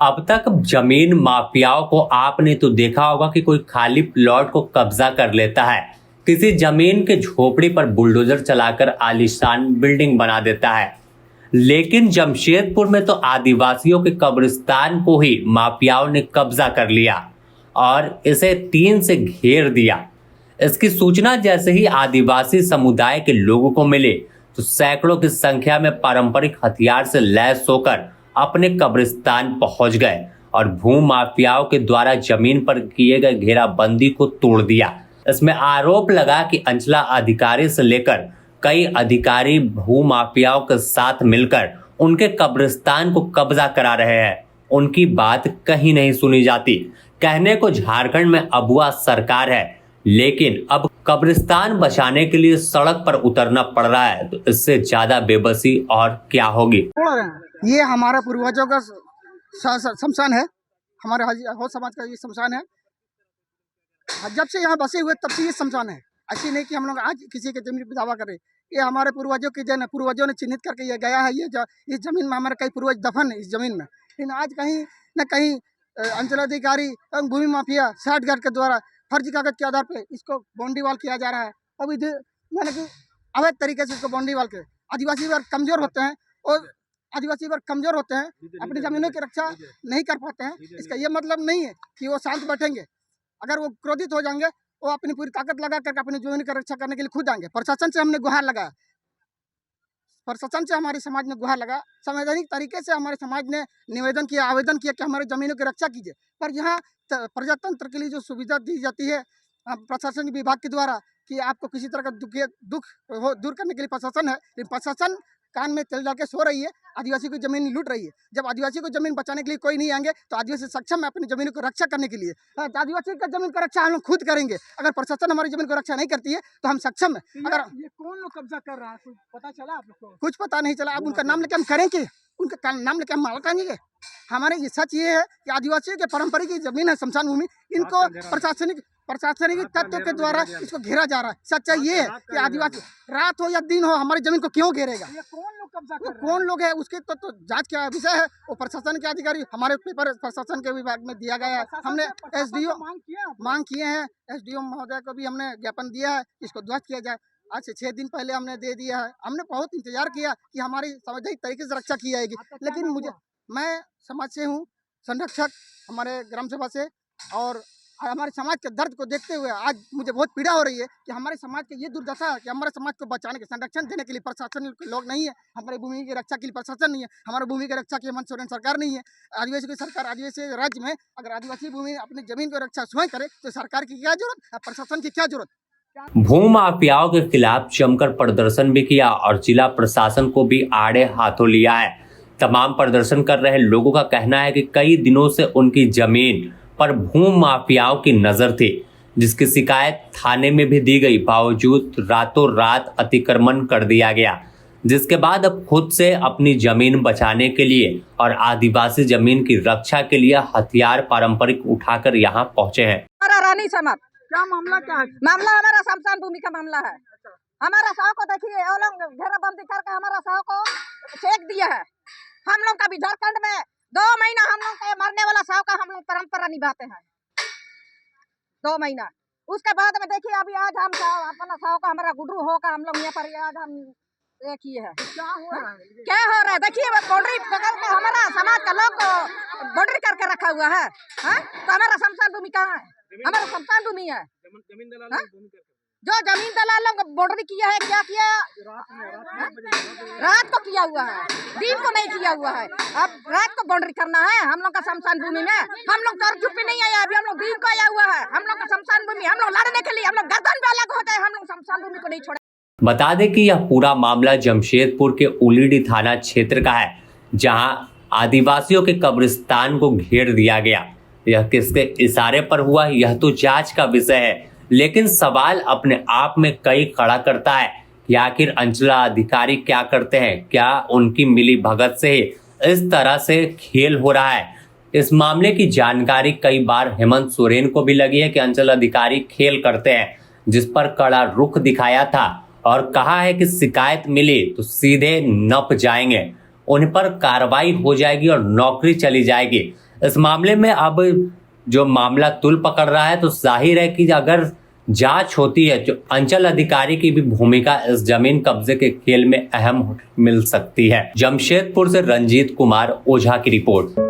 अब तक जमीन माफियाओं को आपने तो देखा होगा कि कोई खाली प्लॉट को कब्जा कर लेता है, किसी जमीन के झोपड़ी पर बुलडोजर चलाकर आलीशान बिल्डिंग बना देता है। लेकिन जमशेदपुर में तो आदिवासियों के कब्रिस्तान को ही माफियाओं ने कब्जा कर लिया और इसे तीन से घेर दिया। इसकी सूचना जैसे ही आदिवासी समुदाय के लोगों को मिले तो सैकड़ों की संख्या में पारंपरिक हथियार से लैस होकर अपने कब्रिस्तान पहुंच गए और भू माफियाओं के द्वारा जमीन पर किए गए घेराबंदी को तोड़ दिया। इसमें आरोप लगा कि अंचला अधिकारी से लेकर कई अधिकारी भू माफियाओं के साथ मिलकर उनके कब्रिस्तान को कब्जा करा रहे हैं। उनकी बात कहीं नहीं सुनी जाती। कहने को झारखंड में अबुआ सरकार है, लेकिन अब कब्रिस्तान बचाने के लिए सड़क पर उतरना पड़ रहा है, तो इससे ज्यादा बेबसी और क्या होगी। ये हमारा पूर्वजों का शमशान है, हमारे हो समाज का ये शमशान है। जब से यहाँ बसे हुए तब से ये शमशान है। ऐसी नहीं कि हम लोग आज किसी के जमीन पर दावा करें। ये हमारे पूर्वजों की पूर्वजों ने चिन्हित करके ये गया है। इस जमीन में हमारे कई पूर्वज दफन है इस जमीन में। लेकिन आज कहीं न कहीं अंचलाधिकारी एवं भूमि माफिया साठगांठ के द्वारा फर्जी कागज के आधार पर इसको बाउंड्री वाल किया जा रहा है। अब इधर यानी कि अवैध तरीके से इसको बाउंड्री वाल के आदिवासी वर्ग कमजोर होते हैं और अपनी जमीनों की रक्षा नहीं कर पाते हैं। इसका ये मतलब नहीं है कि वो शांत बैठेंगे। अगर वो क्रोधित हो जाएंगे, वो अपनी पूरी ताकत लगा करके अपनी जमीन की रक्षा करने के लिए खुद आएंगे। प्रशासन से हमने गुहार लगाया, प्रशासन से हमारे समाज में गुहार लगा, संवैधानिक तरीके से हमारे समाज ने निवेदन किया, आवेदन किया कि हमारे जमीनों की रक्षा कीजिए। पर यहाँ प्रजातंत्र के लिए जो सुविधा दी जाती है प्रशासन विभाग के द्वारा कि आपको किसी तरह का दुख दूर करने के लिए प्रशासन है, लेकिन प्रशासन कान में तेल डाल के सो रही है, आदिवासी की जमीन लूट रही है। जब आदिवासी को जमीन बचाने के लिए कोई नहीं आएंगे तो आदिवासी सक्षम है अपनी जमीन को रक्षा करने के लिए। आदिवासी का जमीन की रक्षा हम लोग खुद करेंगे। अगर प्रशासन हमारी जमीन को रक्षा नहीं करती है तो हम सक्षम है। अगर ये कौन लोग कब्जा कर रहा है, कुछ पता चला आप लोग को? कुछ पता नहीं चला। अब उनका नाम लेके हम करेंगे, उनका नाम लेके हम माल करेंगे। हमारे ये सच ये है कि आदिवासियों के पारंपरिक जमीन है शमशान भूमि, इनको प्रशासनिक तत्व के द्वारा इसको घेरा जा रहा है। सच्चाई ये है कि आदिवासी रात हो या दिन हो हमारी जमीन को क्यों घेरेगा? ये कौन लोग कब्जा कर रहे हैं? कौन लोग है उसके तो जांच का विषय है। वो प्रशासन के अधिकारी हमारे पेपर प्रशासन के विभाग में दिया गया है। हमने एसडीओ मांग किए हैं, एसडीओ महोदय को भी हमने ज्ञापन दिया है, इसको ध्वस्त किया जाए। आज से 6 दिन पहले हमने दे दिया है। हमने बहुत इंतजार किया कि हमारी संवैधानिक तरीके से रक्षा की जाएगी, लेकिन मैं समाज से हूँ, संरक्षक हमारे ग्राम सभा से, और हमारे समाज के दर्द को देखते हुए आज मुझे बहुत पीड़ा हो रही है कि हमारे समाज की ये दुर्दशा है कि हमारे समाज को बचाने के संरक्षण देने के लिए प्रशासन के लोग नहीं है, हमारी भूमि की रक्षा के लिए प्रशासन नहीं है, हमारी भूमि की रक्षा की हेमंत सोरेन सरकार नहीं है। आदिवासी की सरकार, आदिवासी राज्य में अगर आदिवासी भूमि अपनी जमीन की रक्षा स्वयं करे तो सरकार की क्या जरूरत, प्रशासन की क्या जरूरत? भू माफियाओं के खिलाफ जमकर प्रदर्शन भी किया और जिला प्रशासन को भी आड़े हाथों लिया है। तमाम प्रदर्शन कर रहे लोगों का कहना है कि कई दिनों से उनकी जमीन पर भू माफियाओं की नजर थी, जिसकी शिकायत थाने में भी दी गई, बावजूद रातों रात अतिक्रमण कर दिया गया, जिसके बाद अब खुद से अपनी जमीन बचाने के लिए और आदिवासी जमीन की रक्षा के लिए हथियार पारंपरिक उठाकर यहाँ पहुंचे हैं। रानी समाज क्या मामला क्या है? मामला हमारा शमशान भूमि का मामला है। हमारा साव को देखिए, वो लोग घेराबंदी करके हमारा साव को फेंक दिया है। हम लोग का भी झारखंड में 2 महीना हम लोग का मरने वाला साव का हम लोग परंपरा निभाते हैं, 2 महीना। उसके बाद में देखिए अभी आज हम अपना साव का हमारा गुडरू होगा, हम लोग यहाँ पर आज हम ये किए हैं। क्या हो रहा है? क्या हो रहा है देखिए, बाउंड्री पकड़ के हमारा समाज का लोग बाउंड्री करके रखा हुआ है। तो हमारा शमशान भूमि कहाँ है? हमारा शमशान भूमि है। जो जमीन दलाल लोग बाउंड्री किया है, क्या किया? रात को किया हुआ है, दिन को नहीं किया हुआ है। अब रात को बाउंड्री करना है हम लोग का शमशान भूमि में। हम लोग तो चुप नहीं आया, अभी हम लोग दिन को आया हुआ है। हम लोग का शमशान भूमि, हम लोग लड़ने के लिए, हम लोग गर्दन पे अलग हो जाए, हम लोग शमशान भूमि को नहीं छोड़े। बता दें कि यह पूरा मामला जमशेदपुर के उलीडी थाना क्षेत्र का है, जहां आदिवासियों के कब्रिस्तान को घेर दिया गया। यह किसके इशारे पर हुआ, यह तो जांच का विषय है, लेकिन सवाल अपने आप में कई खड़ा करता है कि आखिर अंचला अधिकारी क्या करते हैं? क्या उनकी मिली भगत से इस तरह से खेल हो रहा है? इस मामले की जानकारी कई बार हेमंत सोरेन को भी लगी है कि अंचल अधिकारी खेल करते हैं, जिस पर कड़ा रुख दिखाया था और कहा है कि शिकायत मिली तो सीधे नप जाएंगे, उन पर कार्रवाई हो जाएगी और नौकरी चली जाएगी। इस मामले में अब जो मामला तुल पकड़ रहा है, तो जाहिर है कि अगर जांच होती है तो अंचल अधिकारी की भी भूमिका इस जमीन कब्जे के खेल में अहम मिल सकती है। जमशेदपुर से रंजीत कुमार ओझा की रिपोर्ट।